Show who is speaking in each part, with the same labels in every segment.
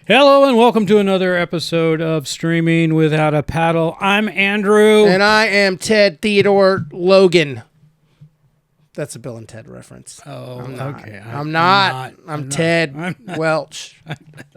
Speaker 1: Hello and welcome to another episode of Streaming Without a Paddle. I'm Andrew.
Speaker 2: And I am Ted Theodore Logan. That's a Bill and Ted reference.
Speaker 1: Oh, okay.
Speaker 2: I'm Ted Welch.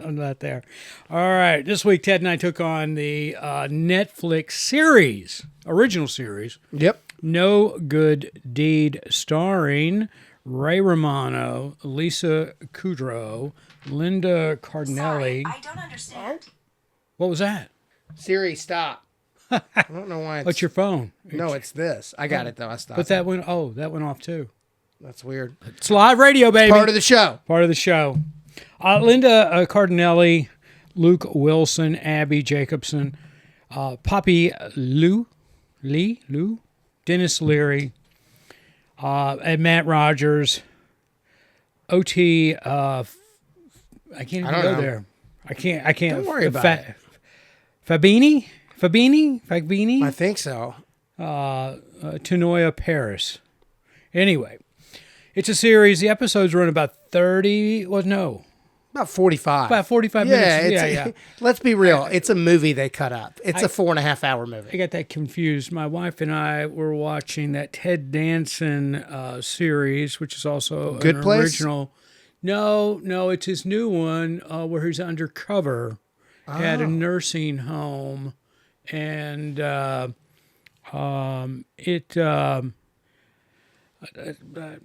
Speaker 1: I'm not there. All right. This week, Ted and I took on the Netflix series, original series,
Speaker 2: Yep.
Speaker 1: No Good Deed, starring Ray Romano, Lisa Kudrow, Linda Cardellini.
Speaker 3: Sorry, I don't understand.
Speaker 1: What was that?
Speaker 2: Siri, stop. I don't know why it's...
Speaker 1: What's your phone?
Speaker 2: No, it's this. I got it, though. I stopped.
Speaker 1: But that went off too.
Speaker 2: That's weird.
Speaker 1: It's live radio, baby.
Speaker 2: Part of the show.
Speaker 1: Part of the show. Linda Cardellini, Luke Wilson, Abby Jacobson, Poppy Lou, Denis Leary, and Matt Rogers, O-T, I can't even go there. I can't.
Speaker 2: Don't worry about it.
Speaker 1: Fagbenle?
Speaker 2: I think so.
Speaker 1: Teyonah Parris. Anyway, it's a series. The episodes run about 30. Well, no.
Speaker 2: About 45.
Speaker 1: About 45 minutes. Yeah.
Speaker 2: Let's be real. It's a movie they cut up. It's a 4.5-hour movie.
Speaker 1: I got that confused. My wife and I were watching that Ted Danson series, which is also
Speaker 2: Good
Speaker 1: an
Speaker 2: Place?
Speaker 1: original. No, it's his new one where he's undercover at a nursing home, and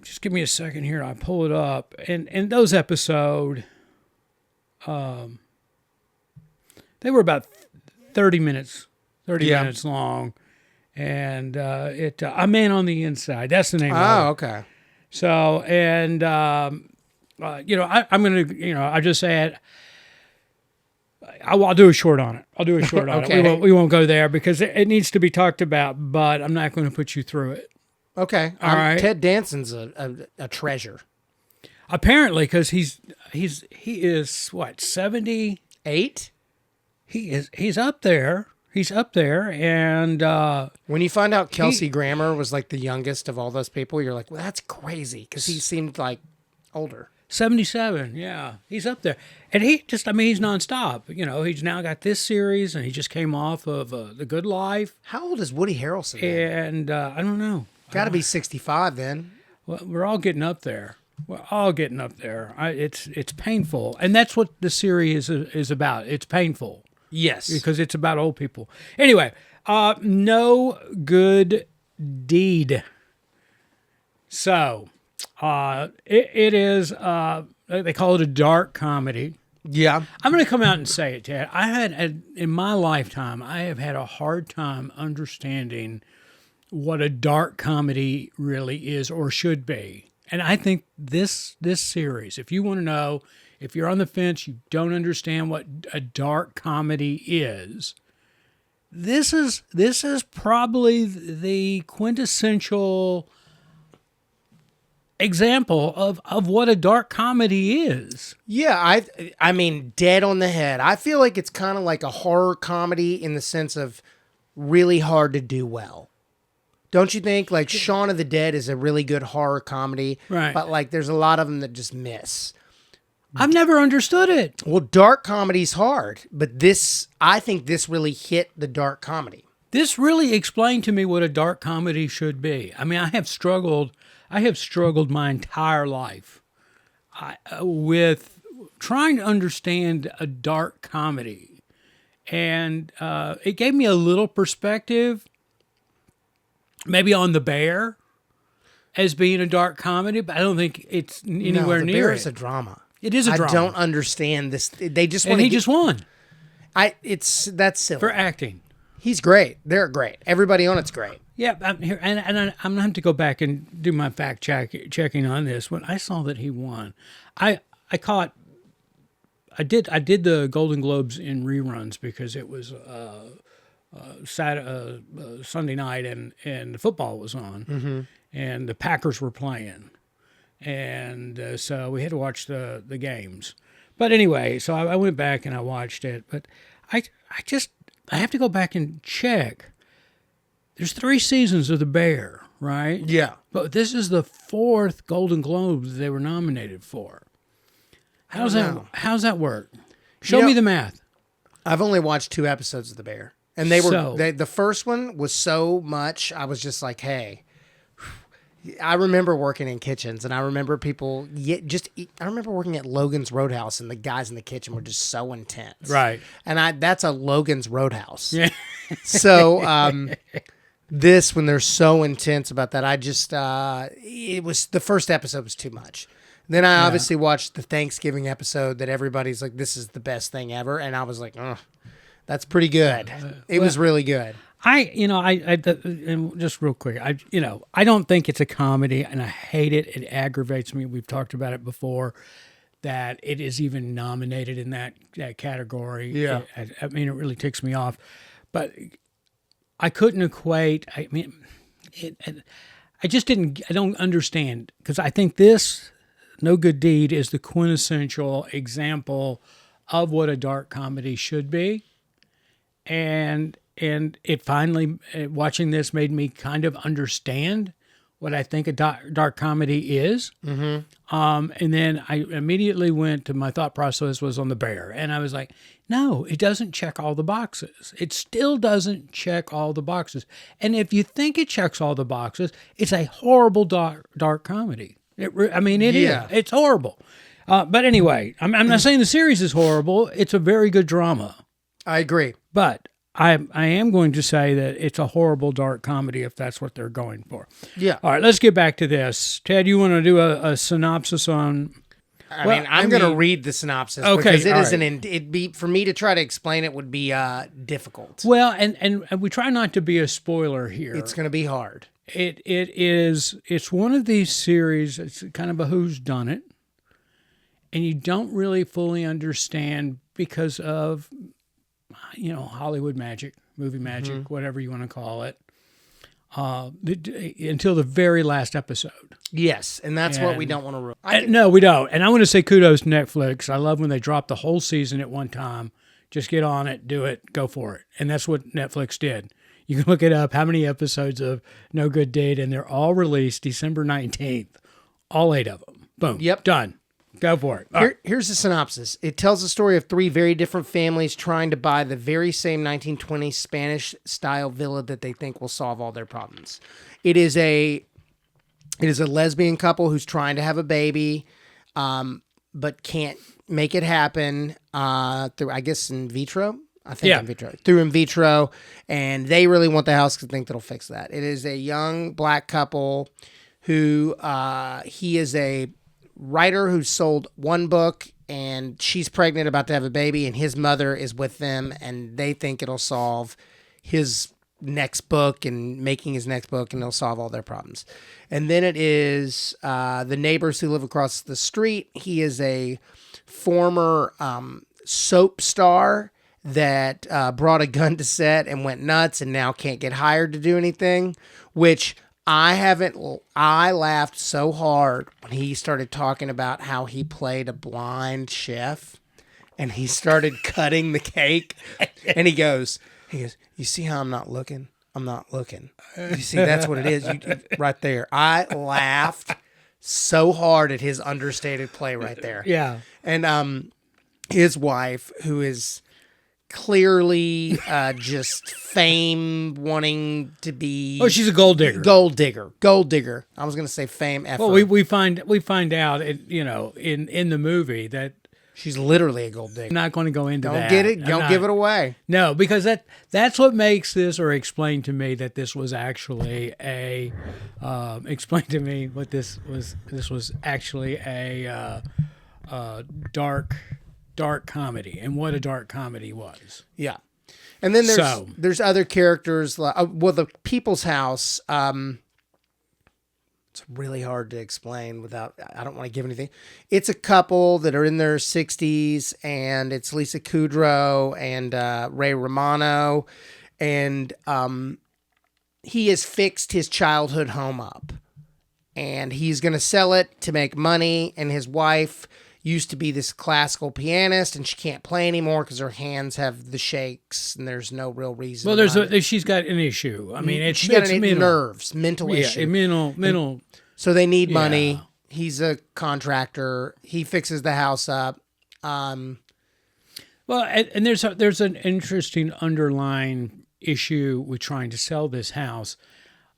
Speaker 1: just give me a second here. I pull it up, and those episodes, they were about 30 minutes long, and A Man on the Inside. That's the name of it.
Speaker 2: Oh, okay.
Speaker 1: So, and I'm gonna, I just said I'll do a short on it.
Speaker 2: Okay.
Speaker 1: We won't go there because it needs to be talked about, but I'm not going to put you through it.
Speaker 2: Okay.
Speaker 1: All right.
Speaker 2: Ted Danson's a treasure.
Speaker 1: Apparently, because he is what, 78? He's up there. He's up there, and
Speaker 2: when you find out Kelsey Grammer was like the youngest of all those people, you're like, well, that's crazy because he seemed like older.
Speaker 1: 77, yeah, he's up there, and he's nonstop. He's now got this series, and he just came off of The Good Life.
Speaker 2: How old is Woody Harrelson?
Speaker 1: And I don't know.
Speaker 2: Got to be 65 then.
Speaker 1: Well, we're all getting up there. It's painful, and that's what the series is about. It's painful.
Speaker 2: Yes,
Speaker 1: because it's about old people. Anyway, No Good Deed. So, it is. They call it a dark comedy.
Speaker 2: Yeah,
Speaker 1: I'm going to come out and say it, Ted. In my lifetime, I have had a hard time understanding what a dark comedy really is or should be. And I think this series, if you want to know, if you're on the fence, you don't understand what a dark comedy is, this is probably the quintessential example of what a dark comedy is.
Speaker 2: Yeah, I mean, dead on the head. I feel like it's kind of like a horror comedy in the sense of really hard to do well. Don't you think? Like Shaun of the Dead is a really good horror comedy,
Speaker 1: right?
Speaker 2: But like, there's a lot of them that just miss.
Speaker 1: I've never understood it.
Speaker 2: Well, dark comedy's hard, but I think this really hit the dark comedy.
Speaker 1: This really explained to me what a dark comedy should be. I mean, I have struggled my entire life with trying to understand a dark comedy, and it gave me a little perspective, maybe on The Bear as being a dark comedy, but I don't think it's anywhere
Speaker 2: The
Speaker 1: near
Speaker 2: Bear
Speaker 1: it.
Speaker 2: is a drama.
Speaker 1: It is a drama.
Speaker 2: I don't understand this. They just want
Speaker 1: and he just won.
Speaker 2: That's silly.
Speaker 1: For acting.
Speaker 2: He's great. They're great. Everybody on it's great.
Speaker 1: Yeah, I'm here, and I'm going to have to go back and do my fact checking on this. When I saw that he won, I did the Golden Globes in reruns because it was Sunday night and the football was on, and the Packers were playing. And so we had to watch the games. But anyway, so I went back and I watched it. But I have to go back and check. There's 3 seasons of The Bear, right?
Speaker 2: Yeah.
Speaker 1: But this is the 4th Golden Globe that they were nominated for. How's that work? Show me the math.
Speaker 2: I've only watched 2 episodes of The Bear, and the first one was so much. I was just like, hey. I remember working in kitchens, and I remember I remember working at Logan's Roadhouse, and the guys in the kitchen were just so intense.
Speaker 1: Right.
Speaker 2: And that's a Logan's Roadhouse.
Speaker 1: Yeah.
Speaker 2: So, when they're so intense about that, it was, the first episode was too much. Then I obviously watched the Thanksgiving episode that everybody's like, this is the best thing ever. And I was like, that's pretty good. It was really good.
Speaker 1: And just real quick, I don't think it's a comedy, and I hate it. It aggravates me. We've talked about it before, that it is even nominated in that category.
Speaker 2: Yeah.
Speaker 1: I mean, it really ticks me off. But I couldn't equate. I mean, I just didn't. I don't understand, because I think this No Good Deed is the quintessential example of what a dark comedy should be, and it finally, watching this, made me kind of understand what I think a dark comedy is. Mm-hmm. And then I immediately went to, my thought process was on The Bear. And I was like, no, it doesn't check all the boxes. It still doesn't check all the boxes. And if you think it checks all the boxes, it's a horrible dark comedy. It is. It's horrible. But anyway, I'm not saying the series is horrible. It's a very good drama.
Speaker 2: I agree.
Speaker 1: But I am going to say that it's a horrible dark comedy, if that's what they're going for.
Speaker 2: Yeah.
Speaker 1: All right, let's get back to this. Ted, you want to do a synopsis on?
Speaker 2: I'm going to read the synopsis.
Speaker 1: Okay,
Speaker 2: because it'd be, for me to try to explain it would be difficult.
Speaker 1: Well, and we try not to be a spoiler here.
Speaker 2: It's going to be hard.
Speaker 1: It's one of these series. It's kind of a whodunit, and you don't really fully understand because of, Hollywood magic, movie magic, whatever you want to call it, until the very last episode.
Speaker 2: Yes, and that's what we don't want to ruin.
Speaker 1: No, we don't. And I want to say kudos to Netflix. I love when they drop the whole season at one time. Just get on it, do it, go for it. And that's what Netflix did. You can look it up, how many episodes of No Good Deed, and they're all released December 19th. All 8 of them. Boom.
Speaker 2: Yep.
Speaker 1: Done. Go for it.
Speaker 2: Here's the synopsis. It tells the story of 3 very different families trying to buy the very same 1920s Spanish-style villa that they think will solve all their problems. It is a lesbian couple who's trying to have a baby, but can't make it happen through, I guess, in vitro. Through in vitro, and they really want the house because they think that'll fix that. It is a young black couple who he is a writer who sold 1 book, and she's pregnant, about to have a baby, and his mother is with them, and they think it'll solve his next book and making his next book, and it'll solve all their problems. And then it is the neighbors who live across the street. He is a former soap star that brought a gun to set and went nuts and now can't get hired to do anything, which I laughed so hard when he started talking about how he played a blind chef and he started cutting the cake, and he goes, you see how I'm not looking? I'm not looking. You see, that's what it is. Right there. I laughed so hard at his understated play right there.
Speaker 1: Yeah.
Speaker 2: And his wife, who is clearly just fame wanting to be...
Speaker 1: Oh, she's a gold digger.
Speaker 2: Gold digger. I was going to say fame effort.
Speaker 1: Well, we find out, in the movie that
Speaker 2: she's literally a gold digger.
Speaker 1: I'm not going to go into that.
Speaker 2: Don't give it away.
Speaker 1: No, because that's what makes this, or explain to me that this was actually a... explain to me what this was. This was actually a dark comedy, and what a dark comedy was.
Speaker 2: Yeah. And then there's other characters, the People's House, it's really hard to explain without, I don't want to give anything. It's a couple that are in their 60s, and it's Lisa Kudrow and Ray Romano, and he has fixed his childhood home up, and he's going to sell it to make money, and his wife used to be this classical pianist, and she can't play anymore because her hands have the shakes, and there's no real reason.
Speaker 1: Well, she's got an issue. I mean,
Speaker 2: she's got mental issue.
Speaker 1: Yeah, mental.
Speaker 2: So they need money. He's a contractor. He fixes the house up.
Speaker 1: Well, and there's an interesting underlying issue with trying to sell this house.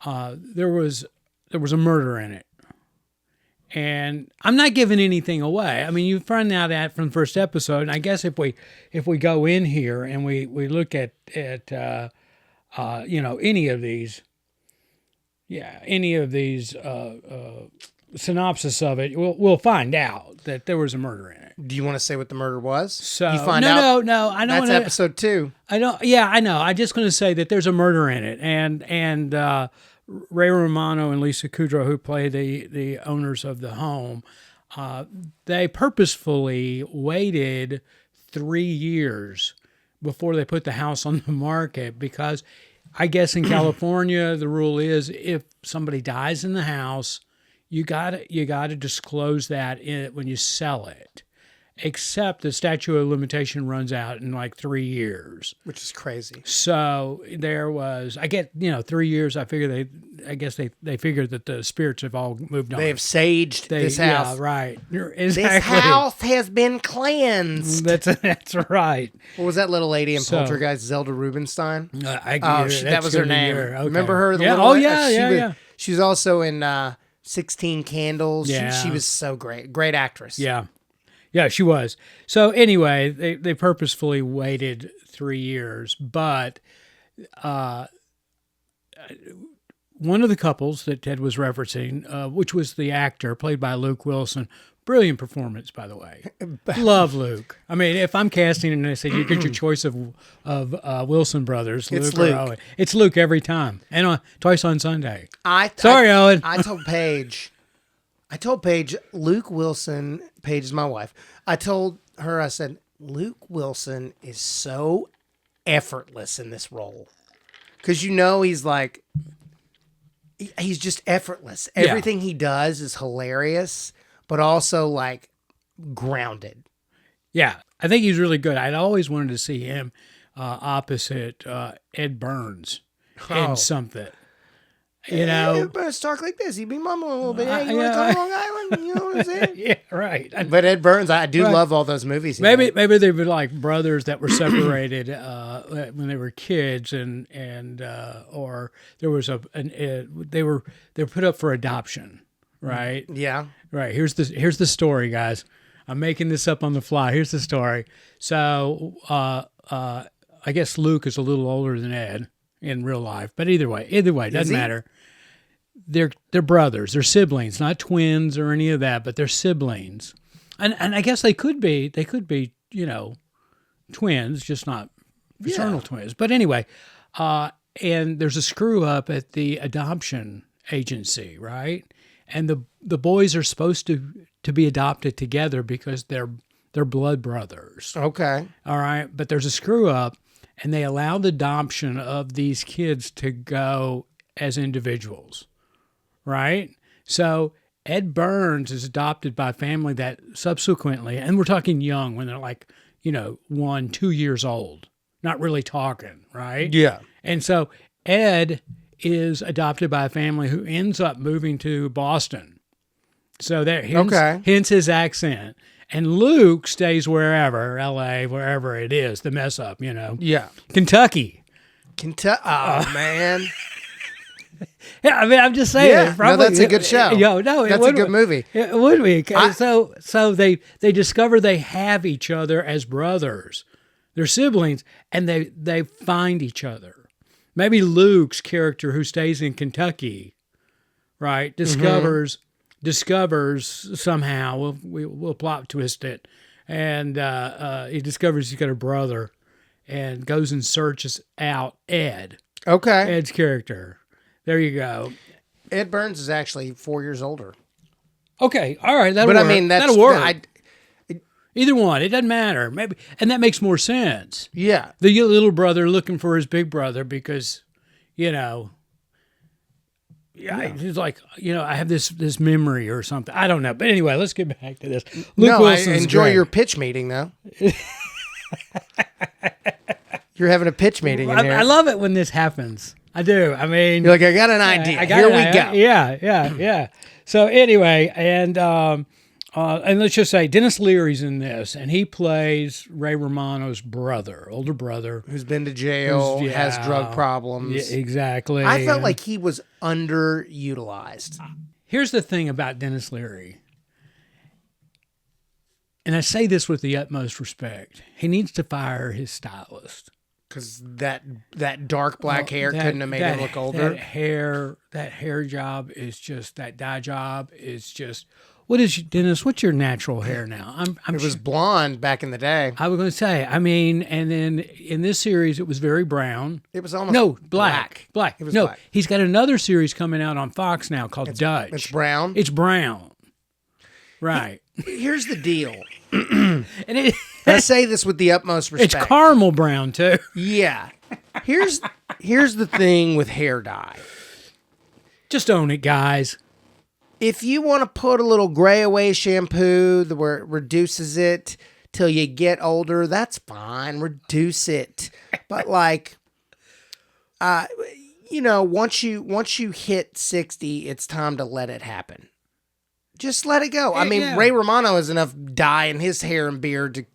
Speaker 1: There was a murder in it, and I'm not giving anything away. I mean, you find out that from the first episode. And I guess if we go in here and we look at any of these, synopsis of it, we'll find out that there was a murder in it.
Speaker 2: Do you want to say what the murder was?
Speaker 1: So
Speaker 2: you find out.
Speaker 1: No, I don't.
Speaker 2: That's episode 2.
Speaker 1: I don't. Yeah, I know. I'm just going to say that there's a murder in it, and Ray Romano and Lisa Kudrow, who play the owners of the home, they purposefully waited 3 years before they put the house on the market because I guess in California the rule is if somebody dies in the house, you got to disclose that when you sell it. Except the statute of limitation runs out in like 3 years,
Speaker 2: which is crazy.
Speaker 1: So there was, 3 years. I guess they figured that the spirits have all moved on.
Speaker 2: They have saged this house.
Speaker 1: Yeah, right. Exactly.
Speaker 2: This house has been cleansed.
Speaker 1: That's right.
Speaker 2: What was that little lady in Poltergeist? Zelda Rubinstein. That was her name. Okay. Remember her?
Speaker 1: Yeah.
Speaker 2: She was also in 16 Candles.
Speaker 1: Yeah.
Speaker 2: She was so great. Great actress.
Speaker 1: Yeah. Yeah, she was. So anyway, they purposefully waited 3 years, but one of the couples that Ted was referencing, which was the actor played by Luke Wilson, brilliant performance, by the way. Love Luke. I mean, if I'm casting and they say you get your choice of Wilson brothers,
Speaker 2: it's
Speaker 1: Luke.
Speaker 2: Luke.
Speaker 1: Or Owen, it's Luke every time, and twice on Sunday.
Speaker 2: Sorry,
Speaker 1: Owen.
Speaker 2: I told Paige, Luke Wilson, Paige is my wife. I told her, I said, Luke Wilson is so effortless in this role. Because he's just effortless. Everything he does is hilarious, but also like grounded.
Speaker 1: Yeah, I think he's really good. I'd always wanted to see him opposite Ed Burns in something.
Speaker 2: Burns talk like this. He'd be mumbling a little bit. Hey, you want to come to Long Island? You know what I'm saying?
Speaker 1: Yeah, right.
Speaker 2: But Ed Burns, I do love all those movies.
Speaker 1: Maybe they were like brothers that were separated when they were kids, or there was they were put up for adoption, right?
Speaker 2: Yeah.
Speaker 1: Right. Here's the story, guys. I'm making this up on the fly. Here's the story. So I guess Luke is a little older than Ed in real life, but either way, doesn't matter. They're brothers, they're siblings, not twins or any of that, but they're siblings, and I guess they could be, twins, just not fraternal twins. But anyway, and there's a screw up at the adoption agency, right? And the boys are supposed to be adopted together because they're blood brothers.
Speaker 2: Okay,
Speaker 1: all right, but there's a screw up. And they allow the adoption of these kids to go as individuals, right? So Ed Burns is adopted by a family that subsequently, and we're talking young, when they're like, 1, 2 years old, not really talking, right?
Speaker 2: Yeah.
Speaker 1: And so Ed is adopted by a family who ends up moving to Boston. So hence his accent. And Luke stays wherever, L.A., wherever it is, the mess up,
Speaker 2: Yeah.
Speaker 1: Kentucky.
Speaker 2: Oh, man.
Speaker 1: Yeah, I mean, I'm just saying.
Speaker 2: Yeah, that's a good show. That's a good movie.
Speaker 1: It would be. So they discover they have each other as brothers. They're siblings, and they find each other. Maybe Luke's character, who stays in Kentucky, right, discovers somehow, we'll plot twist it, and he discovers he's got a brother and goes and searches out Ed.
Speaker 2: Okay.
Speaker 1: Ed's character. There you go.
Speaker 2: Ed Burns is actually 4 years older.
Speaker 1: Okay, all right, that'll work.
Speaker 2: I mean,
Speaker 1: that'll work. Either one, it doesn't matter. Maybe, and that makes more sense.
Speaker 2: Yeah.
Speaker 1: The little brother looking for his big brother because, he's like, I have this memory or something. I don't know. But anyway, let's get back to this. Luke Wilson's
Speaker 2: I enjoy
Speaker 1: great.
Speaker 2: your pitch meeting, though. You're having a pitch meeting in here.
Speaker 1: I love it when this happens. I do. I mean,
Speaker 2: you're like, I got an idea. Here we go.
Speaker 1: Yeah. So anyway, and And let's just say Denis Leary's in this, and he plays Ray Romano's brother, older brother.
Speaker 2: Who's been to jail, has drug problems.
Speaker 1: Yeah, exactly.
Speaker 2: I felt like he was underutilized.
Speaker 1: Here's the thing about Denis Leary, and I say this with the utmost respect. He needs to fire his stylist.
Speaker 2: Because that dark black hair couldn't have made him look older.
Speaker 1: That hair job is just, that dye job is just, what is, Dennis, what's your natural hair now?
Speaker 2: It was blonde back in the day.
Speaker 1: I was going to say, I mean, and then in this series, it was very brown.
Speaker 2: It was almost
Speaker 1: black. It was black. He's got another series coming out on Fox now called Dutch.
Speaker 2: It's brown?
Speaker 1: It's brown. Right.
Speaker 2: Here's the deal.
Speaker 1: And
Speaker 2: I say this with the utmost respect.
Speaker 1: It's caramel brown, too.
Speaker 2: Yeah. Here's the thing with hair dye.
Speaker 1: Just own it, guys.
Speaker 2: If you want to put a little gray away shampoo where it reduces it till you get older, that's fine. Reduce it. But like, once you hit 60, it's time to let it happen. Just let it go. I mean, yeah. Ray Romano has enough dye in his hair and beard to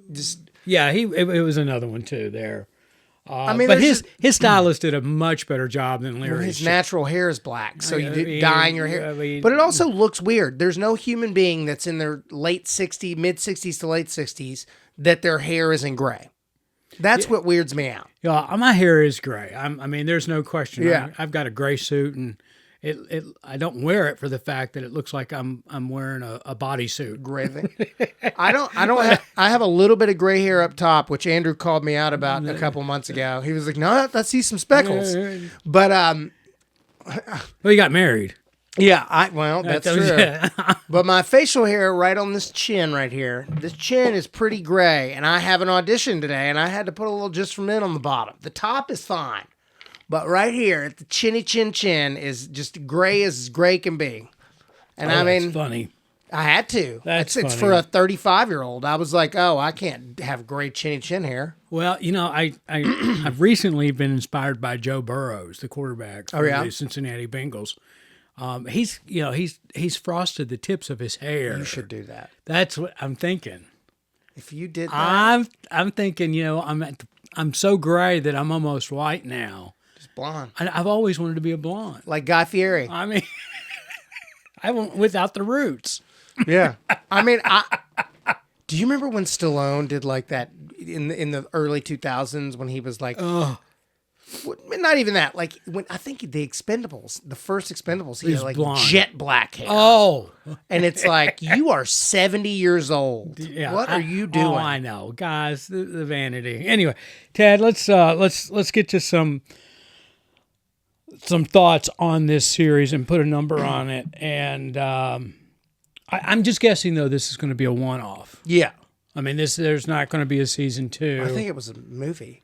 Speaker 2: just.
Speaker 1: Yeah, it was another one too there. But his stylist did a much better job than Leary's.
Speaker 2: Well, his natural hair is black, so you dyeing your hair. But it also looks weird. There's no human being that's in their late 60s, mid 60s to late 60s that their hair isn't gray. That's what weirds me out.
Speaker 1: Yeah, my hair is gray. I mean, there's no question.
Speaker 2: Yeah.
Speaker 1: I've got a gray suit, and I don't wear it for the fact that it looks like I'm wearing a bodysuit.
Speaker 2: Gray thing. I have a little bit of gray hair up top, which Andrew called me out about a couple months ago. He was like, "No, I see some speckles." But
Speaker 1: well, you got married.
Speaker 2: Yeah, that's true. But my facial hair right on this chin right here, this chin is pretty gray, and I have an audition today, and I had to put a little just for men on the bottom. The top is fine. But right here, at the chinny chin is just gray as gray can be. And I mean,
Speaker 1: that's funny.
Speaker 2: I had to.
Speaker 1: It's
Speaker 2: for a 35-year-old. I was like, I can't have gray chinny chin hair.
Speaker 1: Well, I've recently been inspired by Joe Burrows, the quarterback for the Cincinnati Bengals. He's frosted the tips of his hair.
Speaker 2: You should do that.
Speaker 1: That's what I'm thinking.
Speaker 2: If you did that,
Speaker 1: I'm thinking. I'm so gray that I'm almost white now.
Speaker 2: Blonde.
Speaker 1: I've always wanted to be a blonde.
Speaker 2: Like Guy Fieri.
Speaker 1: I mean, I want without the roots.
Speaker 2: Yeah. I mean, do you remember when Stallone did like that in the early 2000s when he was like, not even that, like when I think the Expendables, the first Expendables, he had like blonde. Jet black hair.
Speaker 1: Oh.
Speaker 2: And it's like, you are 70 years old. Yeah, what are you doing?
Speaker 1: Oh, I know. Guys, the vanity. Anyway, Ted, let's get to some thoughts on this series and put a number on it. And I'm just guessing, though, this is going to be a one-off.
Speaker 2: Yeah.
Speaker 1: I mean, there's not going to be a season 2.
Speaker 2: I think it was a movie.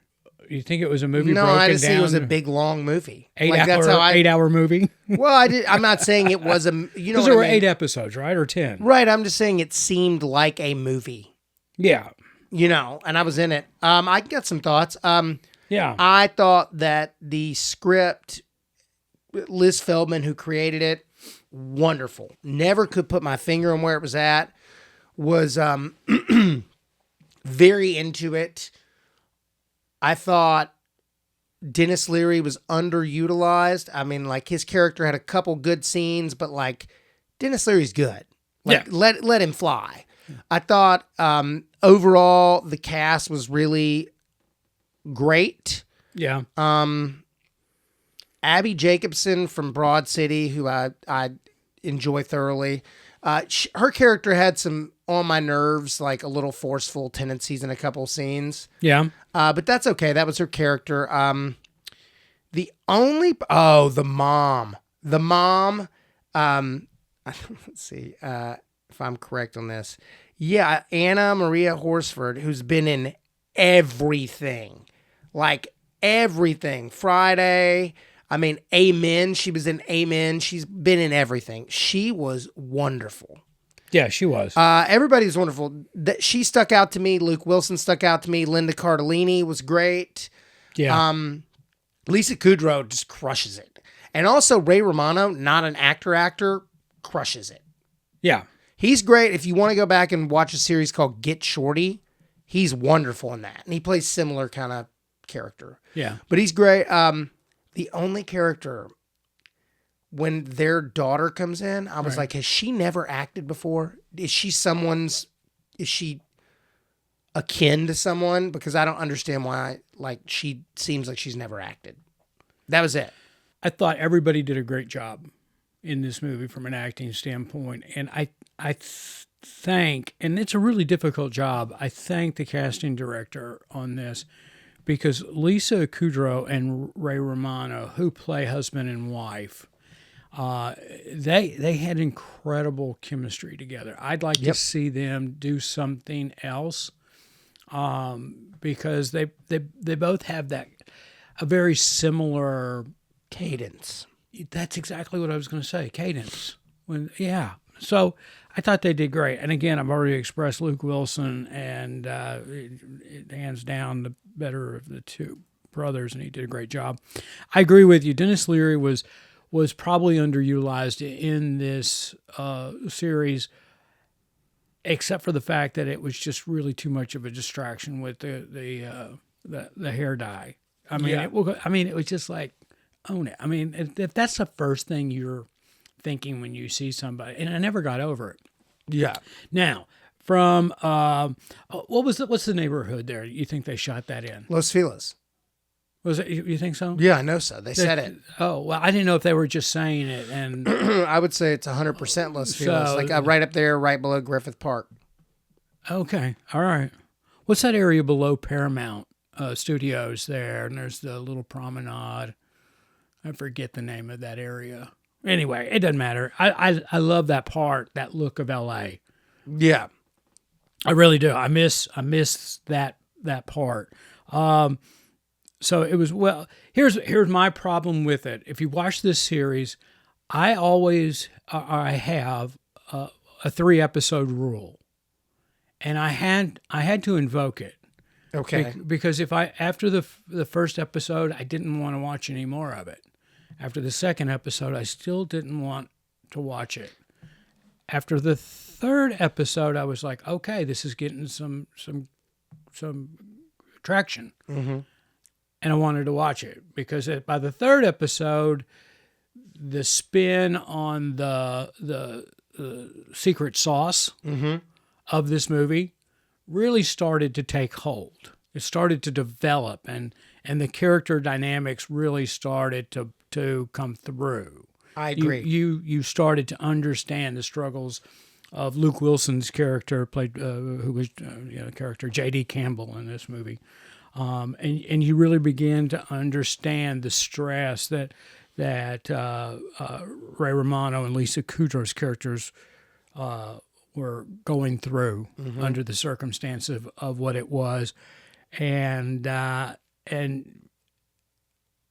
Speaker 1: You think it was a movie?
Speaker 2: No, I just think it was a big, long movie.
Speaker 1: 8-hour movie?
Speaker 2: Well, I'm not saying it was a...
Speaker 1: Because there were 8 episodes, right? Or 10?
Speaker 2: Right, I'm just saying it seemed like a movie.
Speaker 1: Yeah.
Speaker 2: And I was in it. I got some thoughts.
Speaker 1: Yeah.
Speaker 2: I thought that the script... Liz Feldman, who created it, wonderful. Never could put my finger on where it was at. Was very into it. I thought Denis Leary was underutilized. I mean, like, his character had a couple good scenes, but like, Denis Leary's good. Like, yeah. Let him fly. I thought overall the cast was really great.
Speaker 1: Yeah.
Speaker 2: Abby Jacobson from Broad City, who I enjoy thoroughly. Her character had some on my nerves, like a little forceful tendencies in a couple scenes.
Speaker 1: Yeah.
Speaker 2: But that's okay. That was her character. The mom. Let's see if I'm correct on this. Yeah, Anna Maria Horsford, who's been in everything. Like everything. Friday. I mean, Amen. She was in Amen. She's been in everything. She was wonderful.
Speaker 1: Yeah, she was.
Speaker 2: Everybody's wonderful. She stuck out to me. Luke Wilson stuck out to me. Linda Cardellini was great.
Speaker 1: Yeah.
Speaker 2: Lisa Kudrow just crushes it. And also Ray Romano, not an actor, crushes it.
Speaker 1: Yeah.
Speaker 2: He's great. If you want to go back and watch a series called Get Shorty, he's wonderful in that. And he plays similar kind of character.
Speaker 1: Yeah.
Speaker 2: But he's great. The only character, when their daughter comes in, I was like, has she never acted before? Is she akin to someone? Because I don't understand why, like, she seems like she's never acted. That was it.
Speaker 1: I thought everybody did a great job in this movie from an acting standpoint. And I thank, and it's a really difficult job, I thank the casting director on this because Lisa Kudrow and Ray Romano, who play husband and wife, they had incredible chemistry together. I'd like to see them do something else because they both have a very similar
Speaker 2: cadence.
Speaker 1: That's exactly what I was going to say. Cadence. So I thought they did great. And again, I've already expressed Luke Wilson, and hands down the better of the two brothers, and he did a great job. I agree with you. Denis Leary was probably underutilized in this series, except for the fact that it was just really too much of a distraction with the hair dye. It was just like, own it. I mean, if that's the first thing you're thinking when you see somebody, and I never got over it.
Speaker 2: Yeah.
Speaker 1: Now, from what's the neighborhood there? You think they shot that in?
Speaker 2: Los Feliz.
Speaker 1: Was it? You think so?
Speaker 2: Yeah, I know so. They said it.
Speaker 1: Oh, well, I didn't know if they were just saying it. And
Speaker 2: I would say it's 100% Los Feliz, like right up there, right below Griffith Park.
Speaker 1: Okay, all right. What's that area below Paramount Studios there? And there's the little promenade. I forget the name of that area. Anyway, it doesn't matter. I love that part, that look of L.A.
Speaker 2: Yeah,
Speaker 1: I really do. I miss that part. So it was, well, here's my problem with it. If you watch this series, I have a 3-episode rule, and I had to invoke it.
Speaker 2: Okay.
Speaker 1: Because after the first episode, I didn't want to watch any more of it. After the second episode, I still didn't want to watch it. After the third episode, I was like, okay, this is getting some traction. Mm-hmm. And I wanted to watch it because by the third episode, the spin on the secret sauce of this movie really started to take hold. It started to develop, and the character dynamics really started to come through.
Speaker 2: I agree.
Speaker 1: You started to understand the struggles of Luke Wilson's character, played who was character J.D. Campbell in this movie, and you really began to understand the stress that Ray Romano and Lisa Kudrow's characters were going through under the circumstance of what it was, and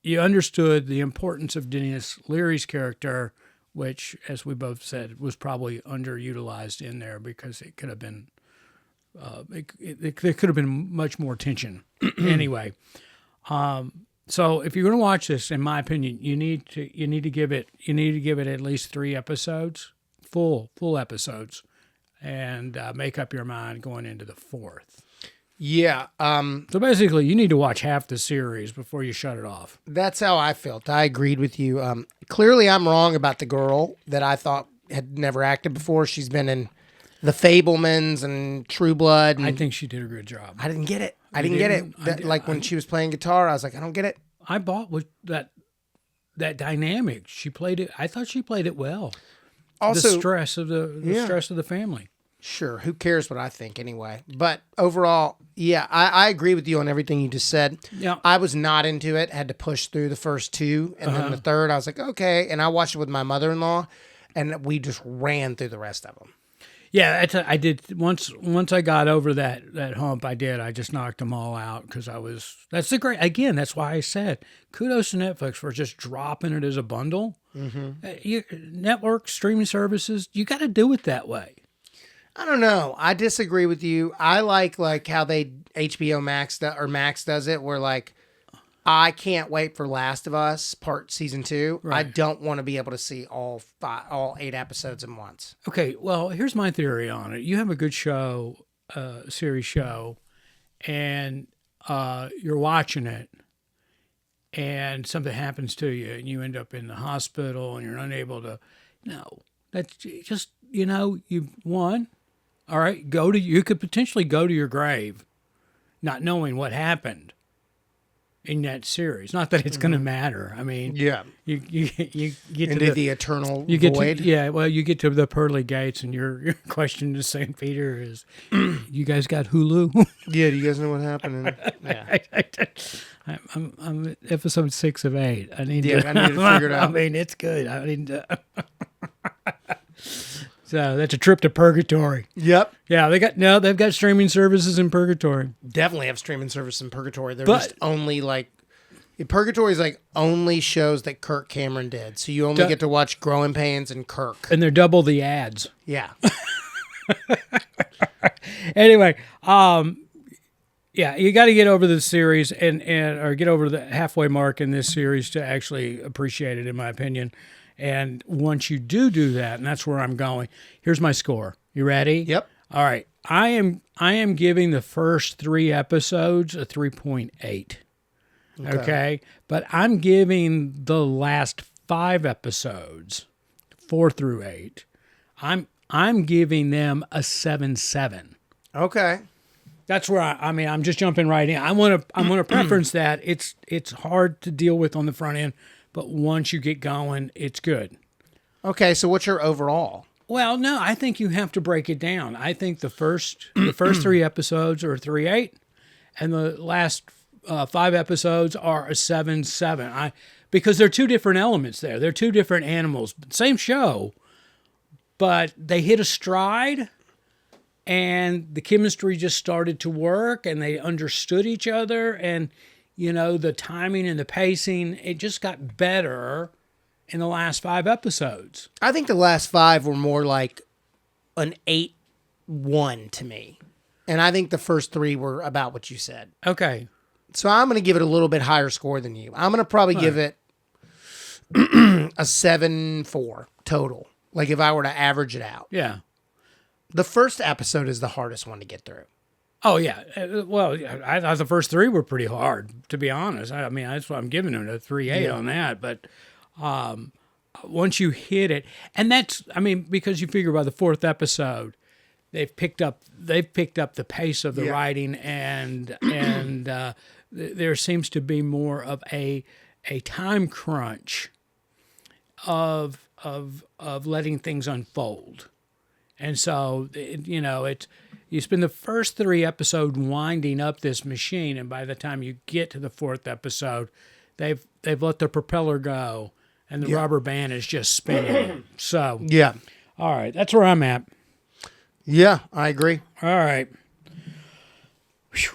Speaker 1: you understood the importance of Denis Leary's character, which, as we both said, was probably underutilized in there because it could have been there could have been much more tension. Anyway, so if you're going to watch this, in my opinion, you need to give it at least 3 episodes, full episodes, and make up your mind going into the 4th.
Speaker 2: Yeah.
Speaker 1: So basically, you need to watch half the series before you shut it off.
Speaker 2: That's how I felt. I agreed with you. Clearly, I'm wrong about the girl that I thought had never acted before. She's been in The Fabelmans and True Blood. And
Speaker 1: I think she did a good job.
Speaker 2: I didn't get it. When she was playing guitar, I was like, I don't get it.
Speaker 1: I bought with that dynamic. She played it. I thought she played it well.
Speaker 2: Also,
Speaker 1: the stress of the family.
Speaker 2: Sure. Who cares what I think anyway? But overall, yeah, I agree with you on everything you just said.
Speaker 1: Yeah.
Speaker 2: I was not into it. Had to push through the first 2. And then the third, I was like, okay. And I watched it with my mother-in-law, and we just ran through the rest of them.
Speaker 1: Yeah, I did. Once I got over that hump, I did. I just knocked them all out because that's why I said kudos to Netflix for just dropping it as a bundle. Mm-hmm. Network, streaming services, you got to do it that way.
Speaker 2: I don't know. I disagree with you. I like how they HBO Max Max does it, where I can't wait for Last of Us Season 2.
Speaker 1: Right.
Speaker 2: I don't want to be able to see all 8 episodes at once.
Speaker 1: Okay, well, here's my theory on it. You have a good show, series show, and you're watching it, and something happens to you, and you end up in the hospital, and you're unable to. No, that's just you've won. All right, you could potentially go to your grave, not knowing what happened in that series. Not that it's going to matter. I mean,
Speaker 2: Yeah.
Speaker 1: you get
Speaker 2: Into
Speaker 1: to
Speaker 2: the eternal
Speaker 1: you get
Speaker 2: void.
Speaker 1: you get to the pearly gates, and your question to St. Peter is, "You guys got Hulu?"
Speaker 2: Yeah, do you guys know what happened? Yeah.
Speaker 1: I'm at episode 6 of 8. I need to
Speaker 2: figure it out.
Speaker 1: I mean, it's good. I need to. So that's a trip to purgatory.
Speaker 2: Yep.
Speaker 1: Yeah, they've got streaming services in purgatory.
Speaker 2: Definitely have streaming service in Purgatory. They're
Speaker 1: But-
Speaker 2: just only Purgatory is only shows that Kirk Cameron did. So you only get to watch Growing Pains and Kirk.
Speaker 1: And they're double the ads.
Speaker 2: Yeah.
Speaker 1: Anyway, yeah, you got to get over the series or get over the halfway mark in this series to actually appreciate it, in my opinion. And once you do that, and that's where I'm going. Here's my score. You ready?
Speaker 2: Yep.
Speaker 1: All right. I am giving the first 3 episodes a 3.8. Okay. But I'm giving the last 5 episodes, 4 through 8. I'm giving them a 7.7.
Speaker 2: Okay.
Speaker 1: That's where I'm just jumping right in. I want to preference that it's hard to deal with on the front end, but once you get going, it's good.
Speaker 2: Okay, so what's your overall?
Speaker 1: Well, no, I think you have to break it down. I think the first 3 episodes are 3.8, and the last 5 episodes are a 7.7. Because they're 2 different elements there. They're 2 different animals, same show, but they hit a stride. And the chemistry just started to work, and they understood each other, and the timing and the pacing, it just got better in the last 5 episodes.
Speaker 2: I think the last 5 were more like an 8-1 to me. And I think the first 3 were about what you said.
Speaker 1: Okay.
Speaker 2: So I'm going to give it a little bit higher score than you. I'm going to probably give it a 7.4 total. Like if I were to average it out.
Speaker 1: Yeah.
Speaker 2: The first episode is the hardest one to get through.
Speaker 1: Oh, yeah. Well, I thought the first 3 were pretty hard, to be honest. I mean, that's what I'm giving them, a 3.8 on that. But once you hit it, and because you figure by the 4th episode, they've picked up the pace of the writing, and there seems to be more of a time crunch of letting things unfold. And so, you spend the first 3 episodes winding up this machine, and by the time you get to the 4th episode, they've let the propeller go, and the rubber band is just spinning. So,
Speaker 2: Yeah.
Speaker 1: all right, that's where I'm at.
Speaker 2: Yeah, I agree.
Speaker 1: All right. Whew.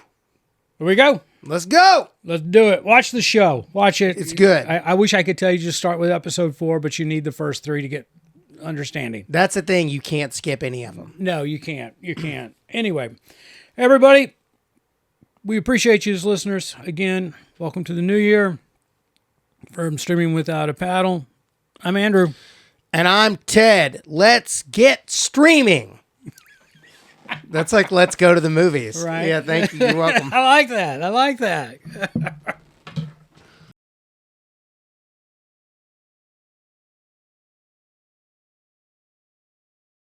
Speaker 1: Here we go.
Speaker 2: Let's go.
Speaker 1: Let's do it. Watch the show. Watch it.
Speaker 2: It's good.
Speaker 1: I wish I could tell you just start with episode 4, but you need the first 3 to get understanding.
Speaker 2: That's the thing. You can't skip any of them.
Speaker 1: No, you can't. You can't. Anyway, everybody, we appreciate you as listeners. Again, welcome to the new year. From Streaming Without a Paddle, I'm Andrew.
Speaker 2: And I'm Ted. Let's get streaming. That's like, let's go to the movies.
Speaker 1: Right.
Speaker 2: Yeah, thank you. You're welcome.
Speaker 1: I like that.